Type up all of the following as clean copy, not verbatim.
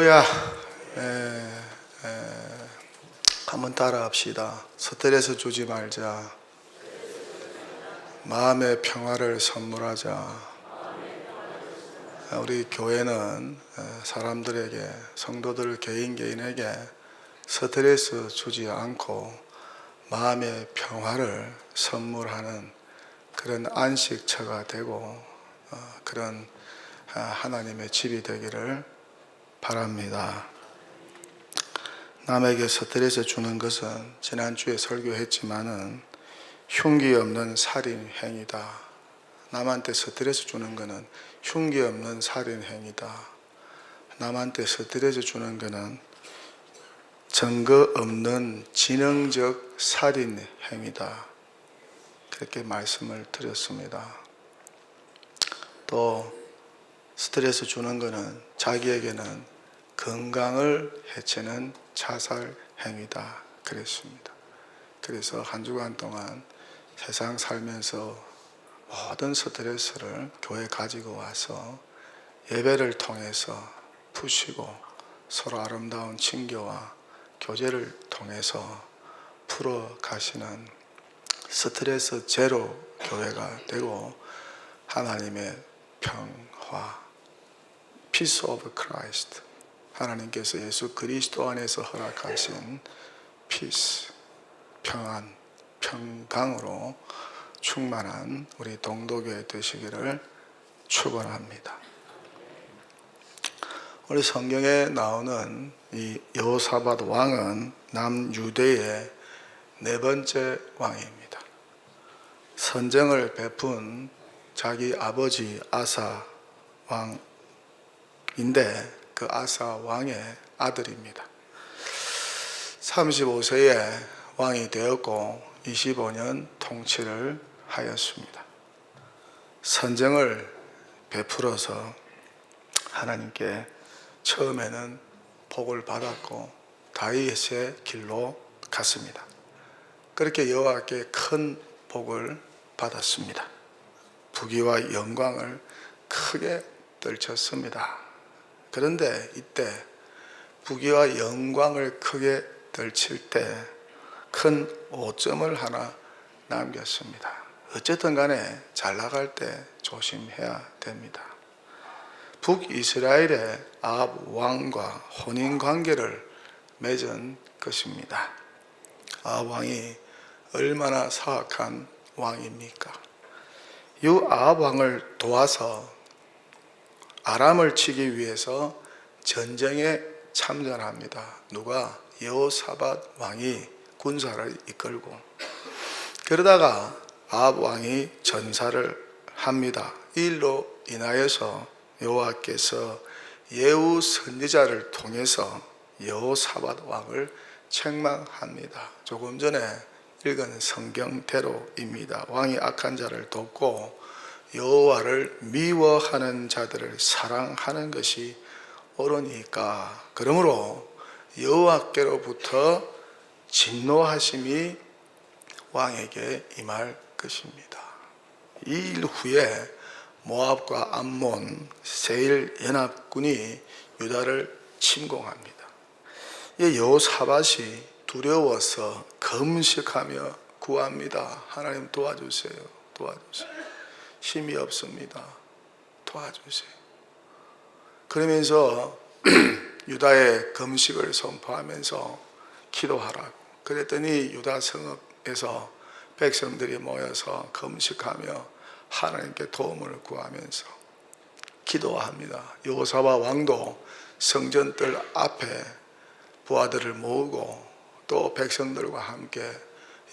할렐루야. 한번 따라합시다. 스트레스 주지 말자. 마음의 평화를 선물하자. 우리 교회는 사람들에게, 성도들 개인에게 스트레스 주지 않고 마음의 평화를 선물하는 그런 안식처가 되고 그런 하나님의 집이 되기를 바랍니다. 남에게 스트레스 주는 것은 지난주에 설교했지만은 흉기 없는 살인 행위다. 남한테 스트레스 주는 것은 흉기 없는 살인 행위다. 남한테 스트레스 주는 것은 증거 없는 지능적 살인 행위다. 그렇게 말씀을 드렸습니다. 또 스트레스 주는 것은 자기에게는 건강을 해치는 자살 행위다. 그랬습니다. 그래서 한 주간 동안 세상 살면서 모든 스트레스를 교회에 가지고 와서 예배를 통해서 푸시고 서로 아름다운 친교와 교제를 통해서 풀어 가시는 스트레스 제로 교회가 되고 하나님의 평화, Peace of Christ, 하나님께서 예수 그리스도 안에서 허락하신 peace, 평안, 평강으로 충만한 우리 동도교회 되시기를 축원합니다. 우리 성경에 나오는 이 여호사밧 왕은 남유대의 네 번째 왕입니다. 선정을 베푼 자기 아버지 아사 왕인데 그 아사 왕의 아들입니다. 35세에 왕이 되었고 25년 통치를 하였습니다. 선정을 베풀어서 하나님께 처음에는 복을 받았고 다윗의 길로 갔습니다. 그렇게 여호와께 큰 복을 받았습니다. 부귀와 영광을 크게 떨쳤습니다. 그런데 이때 부귀와 영광을 크게 떨칠 때 큰 오점을 하나 남겼습니다. 어쨌든 간에 잘 나갈 때 조심해야 됩니다. 북이스라엘의 아합 왕과 혼인 관계를 맺은 것입니다. 아합 왕이 얼마나 사악한 왕입니까? 이 아합 왕을 도와서 아람을 치기 위해서 전쟁에 참전합니다. 누가? 여호사밧 왕이 군사를 이끌고. 그러다가 아합 왕이 전사를 합니다. 이 일로 인하여서 여호와께서 예후 선지자를 통해서 여호사밧 왕을 책망합니다. 조금 전에 읽은 성경대로입니다. 왕이 악한 자를 돕고 여호와를 미워하는 자들을 사랑하는 것이 옳으니까, 그러므로 여호와께로부터 진노하심이 왕에게 임할 것입니다. 이 일 후에 모압과 암몬, 세일 연합군이 유다를 침공합니다. 여호사밧이 두려워서 금식하며 구합니다. 하나님 도와주세요. 도와주세요. 힘이 없습니다. 도와주세요. 그러면서 유다의 금식을 선포하면서 기도하라고. 그랬더니 유다 성읍에서 백성들이 모여서 금식하며 하나님께 도움을 구하면서 기도합니다. 여호사밧 왕도 성전들 앞에 부하들을 모으고 또 백성들과 함께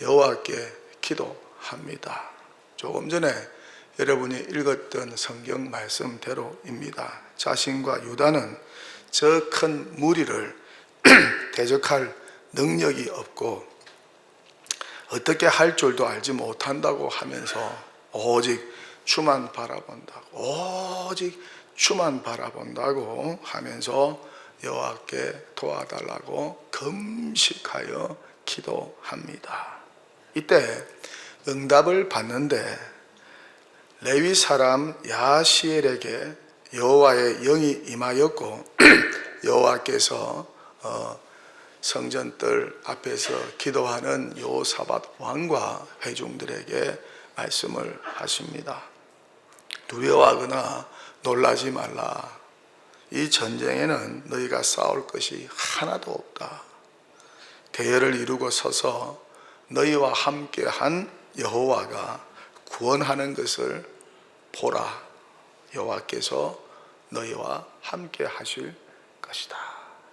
여호와께 기도합니다. 조금 전에 여러분이 읽었던 성경 말씀대로입니다. 자신과 유다는 저 큰 무리를 대적할 능력이 없고 어떻게 할 줄도 알지 못한다고 하면서 오직 주만 바라본다고, 오직 주만 바라본다고 하면서 여호와께 도와달라고 금식하여 기도합니다. 이때 응답을 받는데 레위 사람 야시엘에게 여호와의 영이 임하였고 여호와께서 성전뜰 앞에서 기도하는 여호사밧 왕과 회중들에게 말씀을 하십니다. 두려워하거나 놀라지 말라. 이 전쟁에는 너희가 싸울 것이 하나도 없다. 대열을 이루고 서서 너희와 함께한 여호와가 구원하는 것을 보라. 여호와께서 너희와 함께 하실 것이다.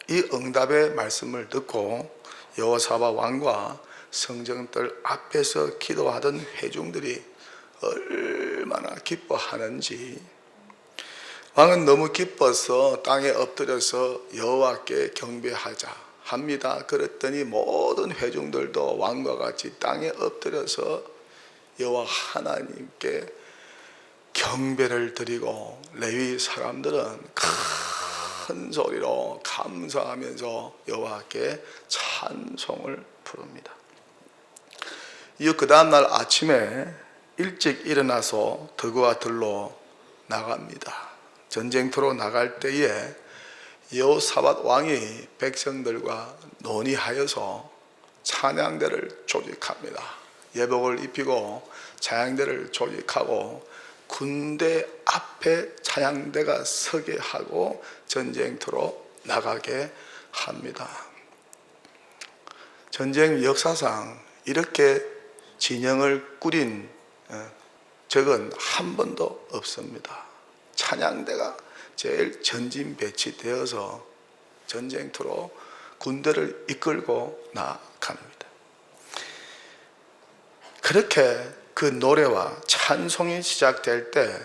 이 응답의 말씀을 듣고 여호사밧 왕과 성전뜰 앞에서 기도하던 회중들이 얼마나 기뻐하는지, 왕은 너무 기뻐서 땅에 엎드려서 여호와께 경배하자 합니다. 그랬더니 모든 회중들도 왕과 같이 땅에 엎드려서 여호와 하나님께 경배를 드리고, 레위 사람들은 큰 소리로 감사하면서 여호와께 찬송을 부릅니다. 이후 그 다음날 아침에 일찍 일어나서 더그와 들로 나갑니다. 전쟁터로 나갈 때에 여호사밧 왕이 백성들과 논의하여서 찬양대를 조직합니다. 예복을 입히고 찬양대를 조직하고 군대 앞에 찬양대가 서게 하고 전쟁터로 나가게 합니다. 전쟁 역사상 이렇게 진영을 꾸린 적은 한 번도 없습니다. 찬양대가 제일 전진 배치되어서 전쟁터로 군대를 이끌고 나갑니다. 그렇게 그 노래와 찬송이 시작될 때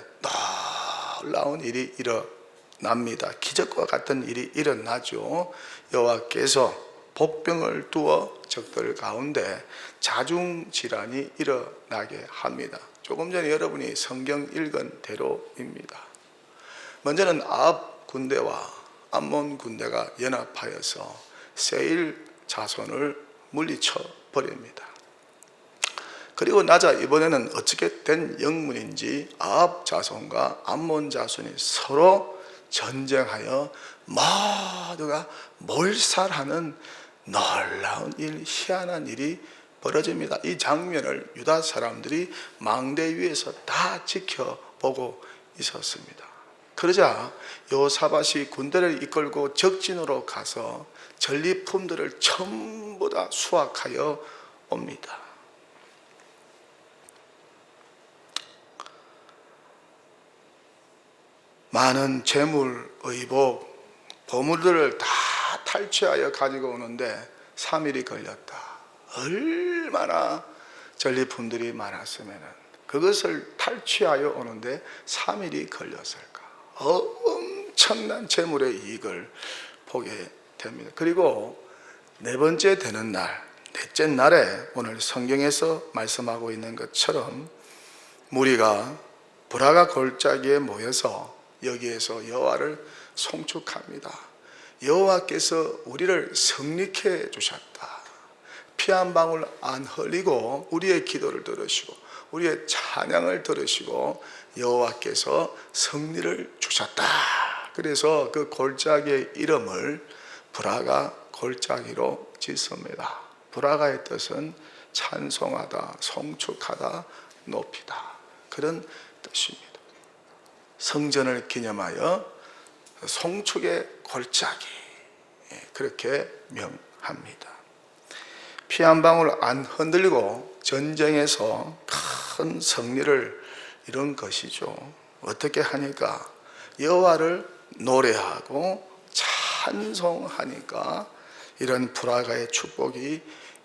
놀라운 일이 일어납니다. 기적과 같은 일이 일어나죠. 여호와께서 복병을 두어 적들 가운데 자중질환이 일어나게 합니다. 조금 전에 여러분이 성경 읽은 대로입니다. 먼저는 아합 군대와 암몬 군대가 연합하여서 세일 자손을 물리쳐 버립니다. 그리고 나자 이번에는 어떻게 된 영문인지 아합 자손과 암몬 자손이 서로 전쟁하여 모두가 몰살하는 놀라운 일, 희한한 일이 벌어집니다. 이 장면을 유다 사람들이 망대 위에서 다 지켜보고 있었습니다. 그러자 여호사밧이 군대를 이끌고 적진으로 가서 전리품들을 전부 다 수확하여 옵니다. 많은 재물, 의복, 보물들을 다 탈취하여 가지고 오는데 3일이 걸렸다. 얼마나 전리품들이 많았으면 그것을 탈취하여 오는데 3일이 걸렸을까. 엄청난 재물의 이익을 보게 됩니다. 그리고 네 번째 되는 날, 넷째 날에 오늘 성경에서 말씀하고 있는 것처럼 무리가 브라가 골짜기에 모여서 여기에서 여호와를 송축합니다. 여호와께서 우리를 성립해 주셨다. 피 한 방울 안 흘리고 우리의 기도를 들으시고 우리의 찬양을 들으시고 여호와께서 승리를 주셨다. 그래서 그 골짜기의 이름을 브라가 골짜기로 짓습니다. 브라가의 뜻은 찬송하다, 송축하다, 높이다, 그런 뜻입니다. 성전을 기념하여 송축의 골짜기, 그렇게 명합니다. 피 한 방울 안 흔들리고 전쟁에서 큰 승리를 이룬 것이죠. 어떻게 하니까? 여호와를 노래하고 찬송하니까 이런 브라가의 축복이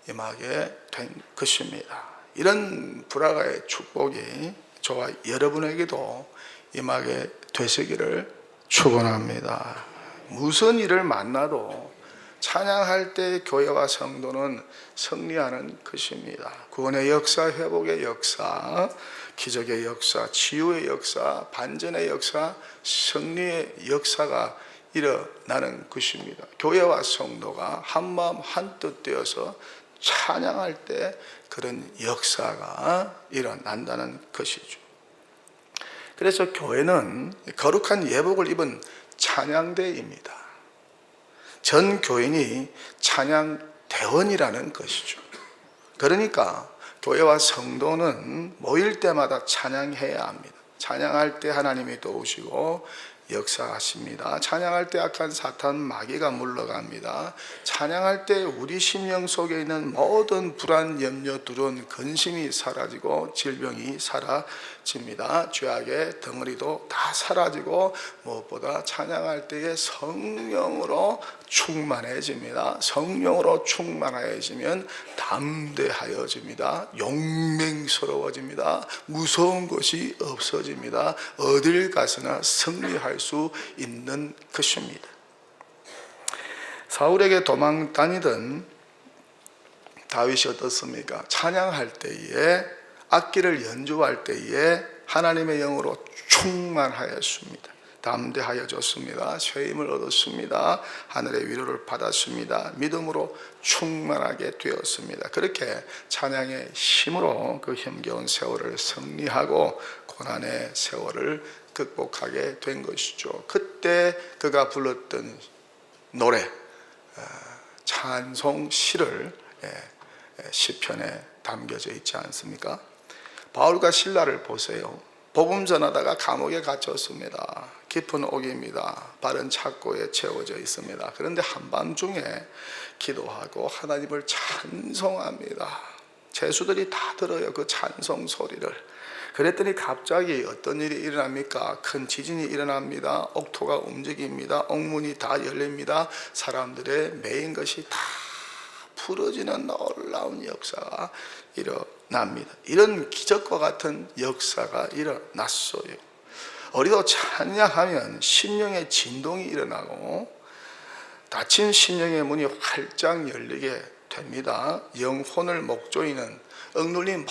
임하게 된 것입니다. 이런 브라가의 축복이 저와 여러분에게도 임하게 되시기를 축원합니다. 무슨 일을 만나도 찬양할 때 교회와 성도는 승리하는 것입니다. 구원의 역사, 회복의 역사, 기적의 역사, 치유의 역사, 반전의 역사, 승리의 역사가 일어나는 것입니다. 교회와 성도가 한마음 한뜻 되어서 찬양할 때 그런 역사가 일어난다는 것이죠. 그래서 교회는 거룩한 예복을 입은 찬양대입니다. 전 교인이 찬양 대원이라는 것이죠. 그러니까 교회와 성도는 모일 때마다 찬양해야 합니다. 찬양할 때 하나님이 도우시고 역사하십니다. 찬양할 때 악한 사탄 마귀가 물러갑니다. 찬양할 때 우리 심령 속에 있는 모든 불안, 염려, 두려움, 근심이 사라지고 질병이 사라집니다. 죄악의 덩어리도 다 사라지고 무엇보다 찬양할 때에 성령으로 충만해집니다. 성령으로 충만해지면 담대하여집니다. 용맹스러워집니다. 무서운 것이 없어집니다. 어딜 가서나 승리할 수 있는 것입니다. 사울에게 도망 다니던 다윗이 어떻습니까? 찬양할 때에, 악기를 연주할 때에 하나님의 영으로 충만하였습니다. 담대하여졌습니다. 새 힘을 얻었습니다. 하늘의 위로를 받았습니다. 믿음으로 충만하게 되었습니다. 그렇게 찬양의 힘으로 그 힘겨운 세월을 승리하고 고난의 세월을 극복하게 된 것이죠. 그때 그가 불렀던 노래, 찬송 시를 시편에 담겨져 있지 않습니까? 바울과 실라를 보세요. 복음 전하다가 감옥에 갇혔습니다. 깊은 옥입니다. 발은 착고에 채워져 있습니다. 그런데 한밤중에 기도하고 하나님을 찬송합니다. 죄수들이 다 들어요, 그 찬송 소리를. 그랬더니 갑자기 어떤 일이 일어납니까? 큰 지진이 일어납니다. 옥토가 움직입니다. 옥문이 다 열립니다. 사람들의 매인 것이 다 풀어지는 놀라운 역사가 일어납니다. 이런 기적과 같은 역사가 일어났어요. 우리도 찬양하면 심령의 진동이 일어나고 닫힌 심령의 문이 활짝 열리게 됩니다. 영혼을 목조이는 억눌린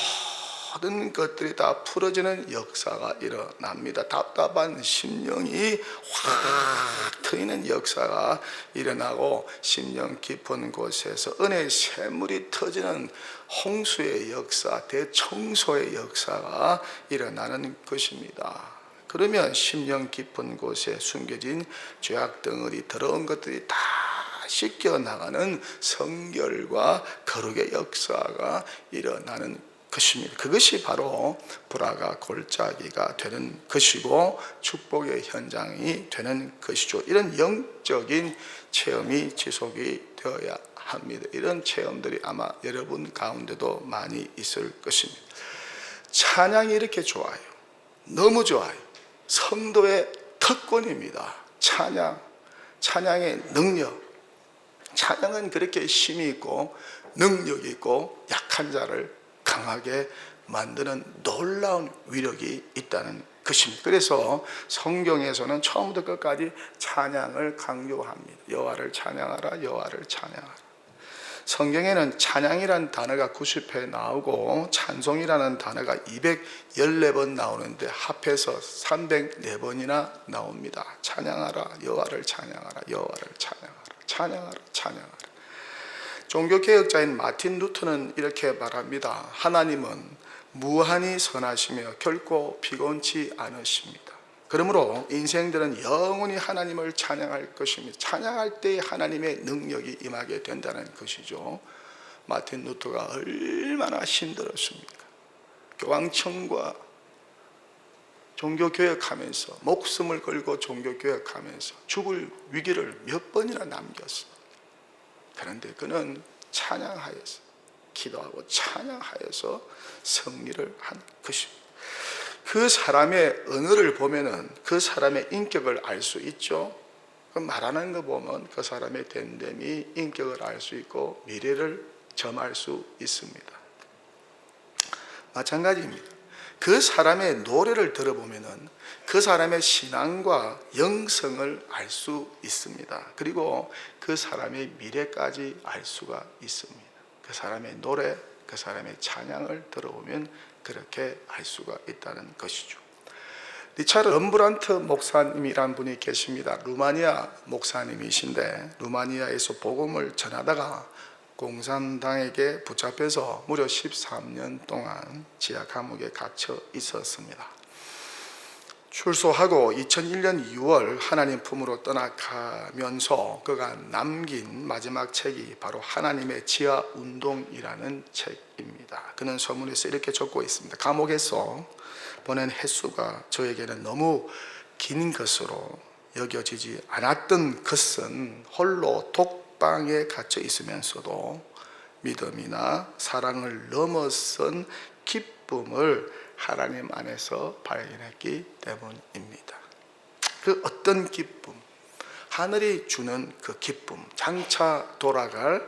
모든 것들이 다 풀어지는 역사가 일어납니다. 답답한 심령이 확 트이는 역사가 일어나고 심령 깊은 곳에서 은혜의 샘물이 터지는 홍수의 역사, 대청소의 역사가 일어나는 것입니다. 그러면 심령 깊은 곳에 숨겨진 죄악 덩어리, 더러운 것들이 다 씻겨나가는 성결과 거룩의 역사가 일어나는 것입니다. 그것이 바로 불화가 골짜기가 되는 것이고 축복의 현장이 되는 것이죠. 이런 영적인 체험이 지속이 되어야 합니다. 이런 체험들이 아마 여러분 가운데도 많이 있을 것입니다. 찬양이 이렇게 좋아요. 너무 좋아요. 성도의 특권입니다. 찬양의 능력. 찬양은 그렇게 힘이 있고 능력이 있고 약한 자를 강하게 만드는 놀라운 위력이 있다는 것입니다. 그래서 성경에서는 처음부터 끝까지 찬양을 강조합니다. 여호와를 찬양하라, 여호와를 찬양하라. 성경에는 찬양이라는 단어가 90회 나오고 찬송이라는 단어가 214번 나오는데 합해서 304번이나 나옵니다. 찬양하라, 여호와를 찬양하라, 여호와를 찬양하라, 찬양하라, 찬양하라. 종교개혁자인 마틴 루터는 이렇게 말합니다. 하나님은 무한히 선하시며 결코 피곤치 않으십니다. 그러므로 인생들은 영원히 하나님을 찬양할 것입니다. 찬양할 때 하나님의 능력이 임하게 된다는 것이죠. 마틴 루터가 얼마나 힘들었습니까? 교황청과 종교개혁하면서 목숨을 걸고 종교개혁하면서 죽을 위기를 몇 번이나 남겼어요. 그런데 그는 찬양하여서, 기도하고 찬양하여서 승리를 한 것입니다. 그 사람의 언어를 보면은 그 사람의 인격을 알 수 있죠. 그 말하는 거 보면 그 사람의 됨됨이 인격을 알 수 있고 미래를 점할 수 있습니다. 마찬가지입니다. 그 사람의 노래를 들어보면은 그 사람의 신앙과 영성을 알 수 있습니다. 그리고 그 사람의 미래까지 알 수가 있습니다. 그 사람의 노래, 그 사람의 찬양을 들어보면 그렇게 알 수가 있다는 것이죠. 리차르드 럼브란트 목사님이란 분이 계십니다. 루마니아 목사님이신데 루마니아에서 복음을 전하다가 공산당에게 붙잡혀서 무려 13년 동안 지하 감옥에 갇혀 있었습니다. 출소하고 2001년 2월 하나님 품으로 떠나가면서 그가 남긴 마지막 책이 바로 하나님의 지하 운동이라는 책입니다. 그는 서문에서 이렇게 적고 있습니다. 감옥에서 보낸 횟수가 저에게는 너무 긴 것으로 여겨지지 않았던 것은 홀로 독방에 갇혀 있으면서도 믿음이나 사랑을 넘어선 기쁨을 하나님 안에서 발견했기 때문입니다. 그 어떤 기쁨, 하늘이 주는 그 기쁨, 장차 돌아갈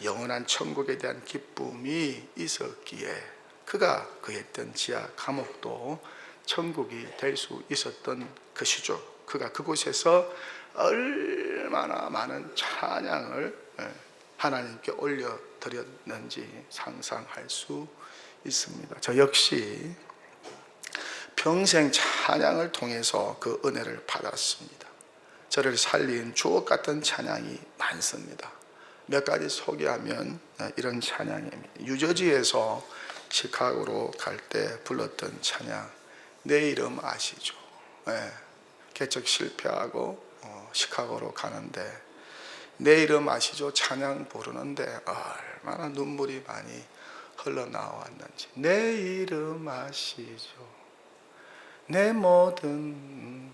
영원한 천국에 대한 기쁨이 있었기에 그가 거했던 지하 감옥도 천국이 될 수 있었던 것이죠. 그가 그곳에서 얼마나 많은 찬양을 하나님께 올려드렸는지 상상할 수 있습니다. 저 역시 평생 찬양을 통해서 그 은혜를 받았습니다. 저를 살린 주옥 같은 찬양이 많습니다. 몇 가지 소개하면 이런 찬양입니다. 유저지에서 시카고로 갈 때 불렀던 찬양, 내 이름 아시죠? 개척 실패하고 시카고로 가는데 내 이름 아시죠? 찬양 부르는데 얼마나 눈물이 많이 흘러나왔는지. 내 이름 아시죠? 내 모든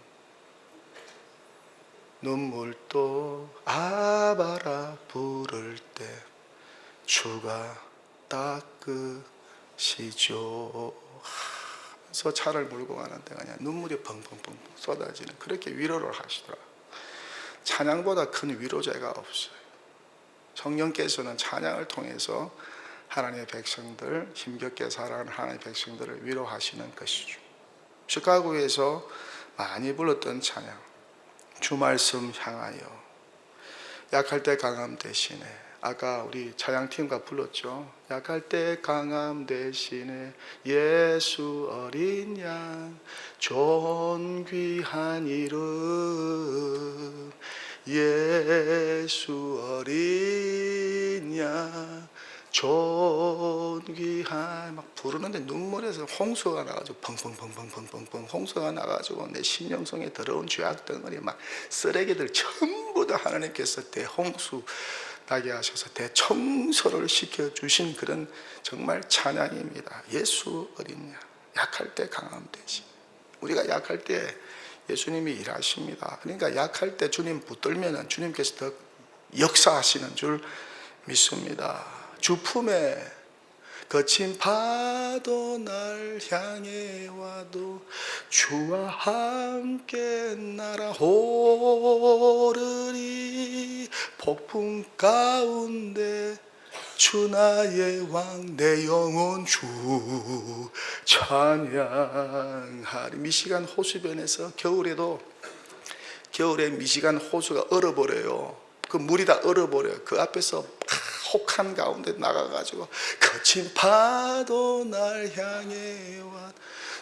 눈물도 아바라 부를 때 주가 닦으시죠. 그래서 차를 몰고 가는데 그냥 눈물이 펑펑펑 쏟아지는, 그렇게 위로를 하시더라고요. 찬양보다 큰 위로제가 없어요. 성령께서는 찬양을 통해서 하나님의 백성들, 힘겹게 살아가는 하나님의 백성들을 위로하시는 것이죠. 시카고에서 많이 불렀던 찬양, 주 말씀 향하여, 약할 때 강함 대신에, 아까 우리 찬양팀과 불렀죠. 약할 때 강함 대신에 예수 어린 양, 존귀한 이름, 예수 어린 양, 존귀한, 막 부르는데 눈물에서 홍수가 나가지고 펑펑펑펑펑펑 홍수가 나가지고 내 심령성에 더러운 죄악 덩어리 막 쓰레기들 전부 다 하나님께서 대홍수 나게 하셔서 대청소를 시켜주신 그런 정말 찬양입니다. 예수 어린 양, 약할 때 강함 되시. 우리가 약할 때 예수님이 일하십니다. 그러니까 약할 때 주님 붙들면 주님께서 더 역사하시는 줄 믿습니다. 주 품에 거친 파도 날 향해 와도 주와 함께 날아오르리. 폭풍 가운데 주 나의 왕, 내 영혼 주 찬양하리. 미시간 호수변에서 겨울에 미시간 호수가 얼어버려요. 그 물이 다 얼어버려요. 그 앞에서 혹한 가운데 나가가지고 거친 파도 날 향해 와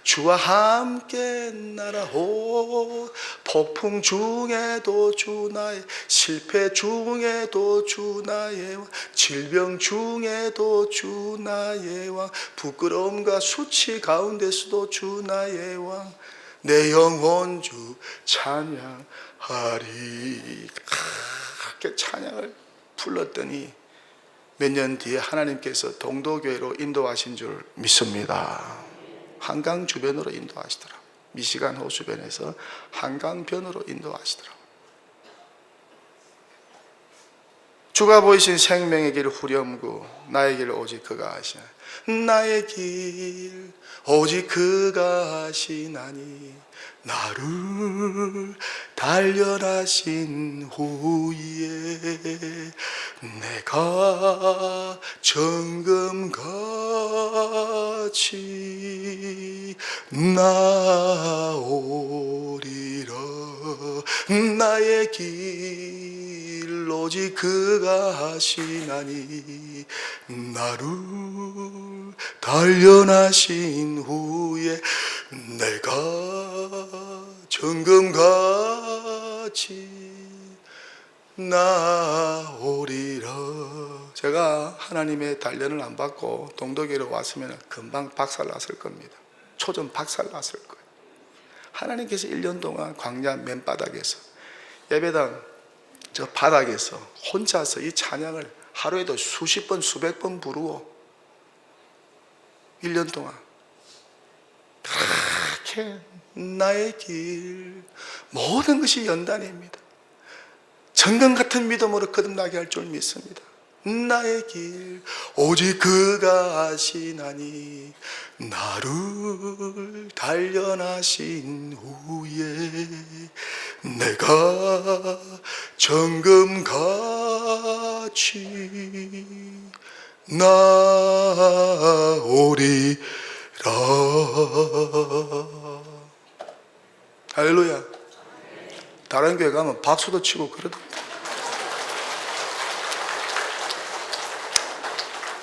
주와 함께 날아오. 폭풍 중에도 주 나의, 실패 중에도 주 나의 왕, 질병 중에도 주 나의 왕, 부끄러움과 수치 가운데서도 주 나의 왕, 내 영혼 주 찬양하리. 그렇게 찬양을 불렀더니 몇 년 뒤에 하나님께서 동도교회로 인도하신 줄 믿습니다. 한강 주변으로 인도하시더라고요. 미시간 호수변에서 한강변으로 인도하시더라고요. 주가 보이신 생명의 길 후렴구, 나의 길 오직 그가 아시나니, 나의 길 오직 그가 아시나니, 나를 단련하신 후에 내가 정금같이 나오리라. 나의 길 오직 그가 아시나니, 나를 단련하신 후에 내가 정금같이 나오리라. 제가 하나님의 단련을 안 받고 동도교로 왔으면 금방 박살났을 겁니다. 초전 박살났을 거예요. 하나님께서 1년 동안 광야 맨바닥에서 예배당 저 바닥에서 혼자서 이 찬양을 하루에도 수십 번 수백 번 부르고 1년 동안 그렇게 나의 길 모든 것이 연단입니다. 정금 같은 믿음으로 거듭나게 할 줄 믿습니다. 나의 길 오직 그가 아시나니 나를 단련하신 후에 내가 정금같이 나오리라. 할렐루야. 다른 교회 가면 박수도 치고 그러던데.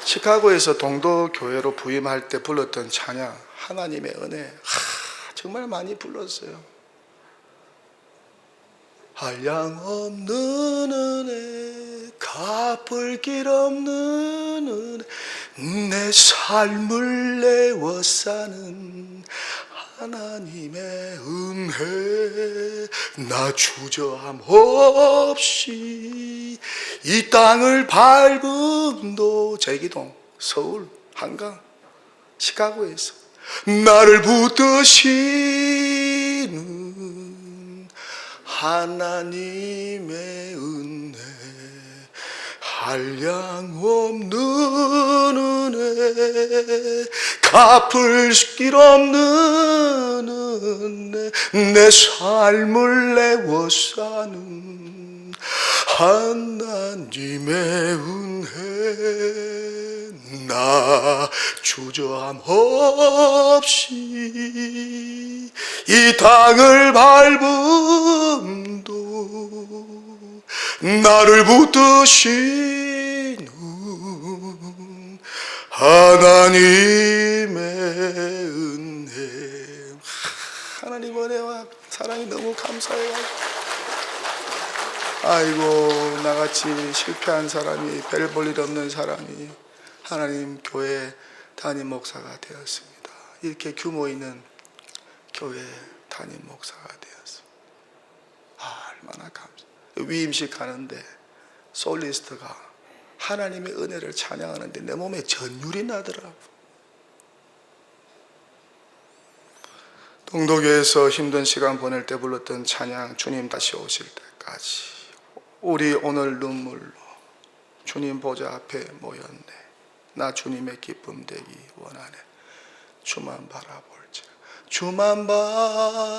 시카고에서 동도 교회로 부임할 때 불렀던 찬양 하나님의 은혜, 정말 많이 불렀어요. 한량없는 은혜, 갚을 길 없는 은혜, 내 삶을 내워 사는 하나님의 은혜, 나 주저함 없이 이 땅을 밟음도, 제기동, 서울, 한강, 시카고에서 나를 붙드시는 하나님의 은혜, 한량없는 은혜, 갚을 길 없는 은혜, 내 삶을 내워 사는 하나님의 은혜, 나 주저함 없이 이 땅을 밟음도 나를 붙드시는 하나님의 은혜. 하나님 은혜와 사랑이 너무 감사해요. 아이고, 나같이 실패한 사람이, 별 볼 일 없는 사람이 하나님 교회 담임 목사가 되었습니다. 이렇게 규모 있는 교회 담임 목사가 되었습니다. 얼마나 감사해요. 위임식 하는데 솔리스트가 하나님의 은혜를 찬양하는데 내 몸에 전율이 나더라고. 동도교에서 힘든 시간 보낼 때 불렀던 찬양, 주님 다시 오실 때까지, 우리 오늘 눈물로 주님 보좌 앞에 모였네. 나 주님의 기쁨 되기 원하네. 주만 바라볼지라, 주만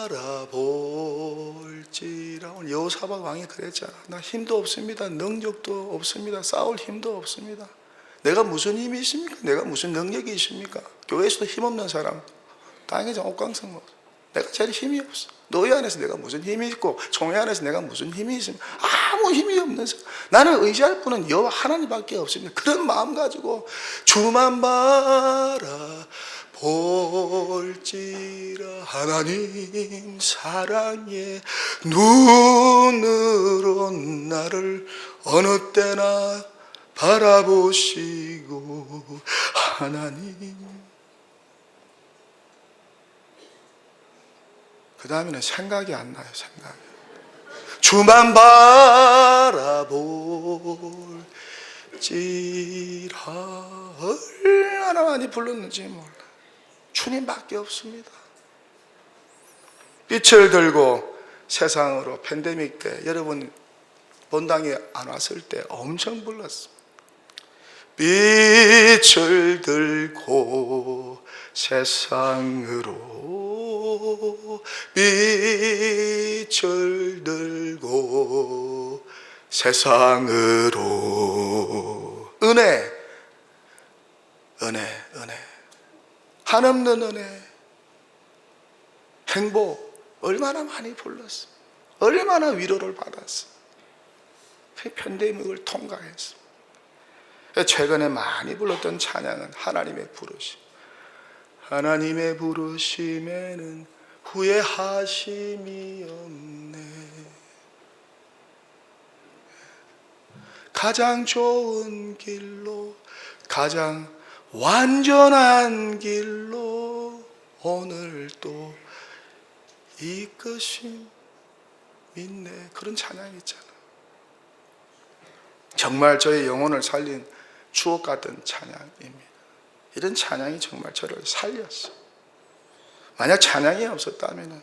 바라볼지라. 오늘 여호사밧 왕이 그랬잖아. 나 힘도 없습니다. 능력도 없습니다. 싸울 힘도 없습니다. 내가 무슨 힘이 있습니까? 내가 무슨 능력이 있습니까? 교회에서도 힘없는 사람, 당회장 옥광성 목사, 내가 제일 힘이 없어. 노예 안에서 내가 무슨 힘이 있고 총회 안에서 내가 무슨 힘이 있습니까? 아무 힘이 없는 사람. 나는 의지할 분은 여호와 하나님밖에 없습니다. 그런 마음 가지고 주만 바라볼지라. 하나님 사랑의 눈으로 나를 어느 때나 바라보시고, 하나님. 그 다음에는 생각이 안 나요. 생각이. 주만 바라볼지라. 얼마나 많이 불렀는지 몰라. 주님밖에 없습니다. 빛을 들고 세상으로, 팬데믹 때 여러분 본당에 안 왔을 때 엄청 불렀습니다. 빛을 들고 세상으로, 빛을 들고 세상으로. 은혜, 은혜, 은혜, 한없는 은혜, 행복, 얼마나 많이 불렀어. 얼마나 위로를 받았어. 팬데믹을 통과했어. 최근에 많이 불렀던 찬양은 하나님의 부르심. 하나님의 부르심에는 후회하심이 없네. 가장 좋은 길로, 가장 완전한 길로 오늘 또 이것이 믿네. 그런 찬양이 있잖아. 정말 저의 영혼을 살린 추억 같은 찬양입니다. 이런 찬양이 정말 저를 살렸어. 만약 찬양이 없었다면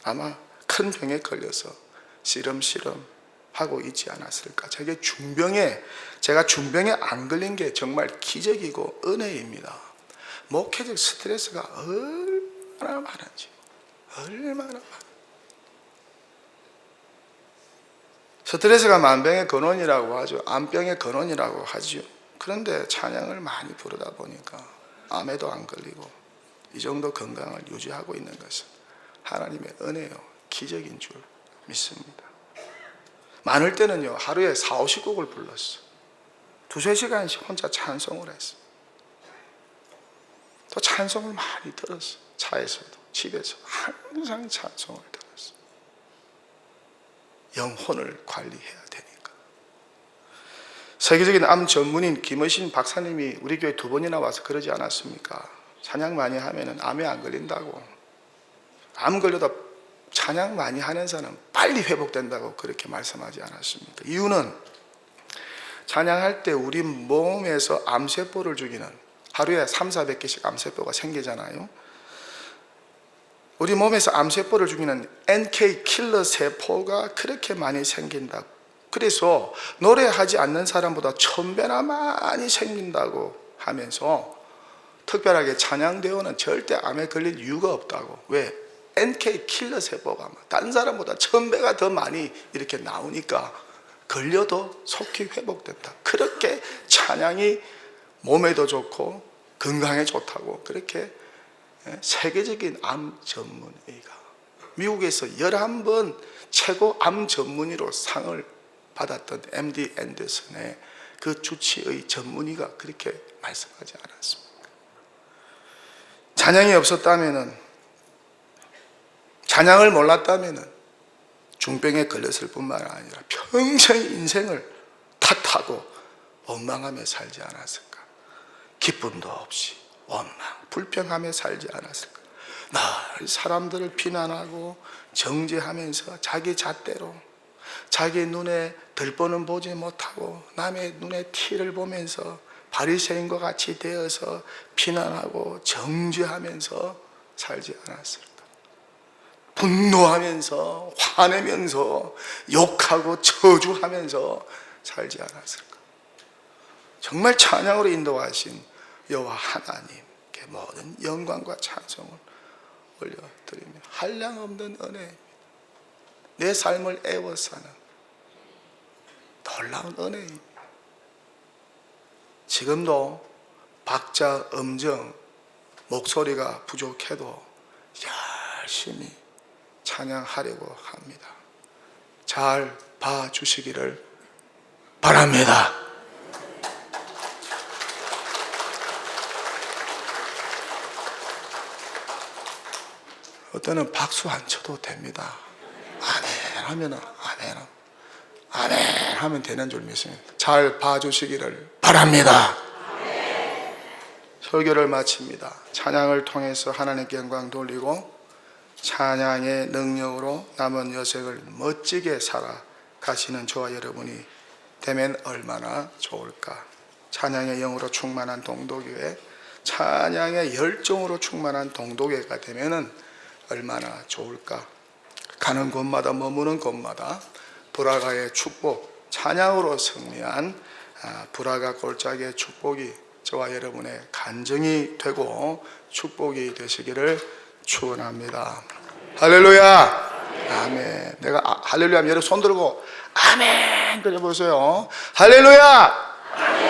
아마 큰 병에 걸려서 시름시름 하고 있지 않았을까. 제가 중병에 안 걸린 게 정말 기적이고 은혜입니다. 목회적 스트레스가 얼마나 많은지, 얼마나 많은지. 스트레스가 만병의 근원이라고 하죠. 암병의 근원이라고 하죠. 그런데 찬양을 많이 부르다 보니까 암에도 안 걸리고 이 정도 건강을 유지하고 있는 것은 하나님의 은혜요, 기적인 줄 믿습니다. 많을 때는요, 하루에 4, 50곡을 불렀어. 2, 3시간씩 혼자 찬송을 했어. 또 찬송을 많이 들었어. 차에서도 집에서도 항상 찬송을 들었어. 영혼을 관리해야 되니까. 세계적인 암 전문인 김의신 박사님이 우리 교회 2번이나 와서 그러지 않았습니까? 찬양 많이 하면 암에 안 걸린다고. 암 걸려도 찬양 많이 하는 사람은 빨리 회복된다고 그렇게 말씀하지 않았습니까? 이유는 찬양할 때 우리 몸에서 암세포를 죽이는, 하루에 3, 400개씩 암세포가 생기잖아요. 우리 몸에서 암세포를 죽이는 NK 킬러 세포가 그렇게 많이 생긴다고. 그래서 노래하지 않는 사람보다 1000배나 많이 생긴다고 하면서 특별하게 찬양대원은 절대 암에 걸릴 이유가 없다고. 왜? NK 킬러 세포가 다른 사람보다 1000배가 더 많이 이렇게 나오니까 걸려도 속히 회복된다. 그렇게 찬양이 몸에도 좋고 건강에 좋다고 그렇게 세계적인 암 전문의가, 미국에서 11번 최고 암 전문의로 상을 받았던 MD 앤더슨의 그 주치의 전문의가 그렇게 말씀하지 않았습니까? 찬양이 없었다면은, 찬양을 몰랐다면은 중병에 걸렸을 뿐만 아니라 평생 인생을 탓하고 원망하며 살지 않았을까? 기쁨도 없이 원망, 불평하며 살지 않았을까? 늘 사람들을 비난하고 정죄하면서 자기 잣대로, 자기 눈에 들보는 보지 못하고 남의 눈에 티를 보면서 바리새인과 같이 되어서 비난하고 정죄하면서 살지 않았을까? 분노하면서 화내면서 욕하고 저주하면서 살지 않았을까? 정말 찬양으로 인도하신 여호와 하나님께 모든 영광과 찬송을 올려드리며 한량없는 은혜입니다. 내 삶을 애워사는 놀라운 은혜입니다. 지금도 박자, 음정, 목소리가 부족해도 열심히 찬양하려고 합니다. 잘 봐주시기를 바랍니다. 어때는 박수 안 쳐도 됩니다. 아멘 하면 아멘, 아멘 하면 되는 줄 믿습니다. 잘 봐주시기를 바랍니다. 설교를 마칩니다. 찬양을 통해서 하나님께 영광 돌리고 찬양의 능력으로 남은 여생을 멋지게 살아가시는 저와 여러분이 되면 얼마나 좋을까. 찬양의 영으로 충만한 동독교회, 찬양의 열정으로 충만한 동독교회가 되면 얼마나 좋을까. 가는 곳마다 머무는 곳마다 브라가의 축복, 찬양으로 승리한 브라가 골짜기의 축복이 저와 여러분의 간증이 되고 축복이 되시기를 축원합니다. 할렐루야. 아멘. 내가 할렐루야 하면 여러분 손 들고 아멘 그래 보세요. 할렐루야.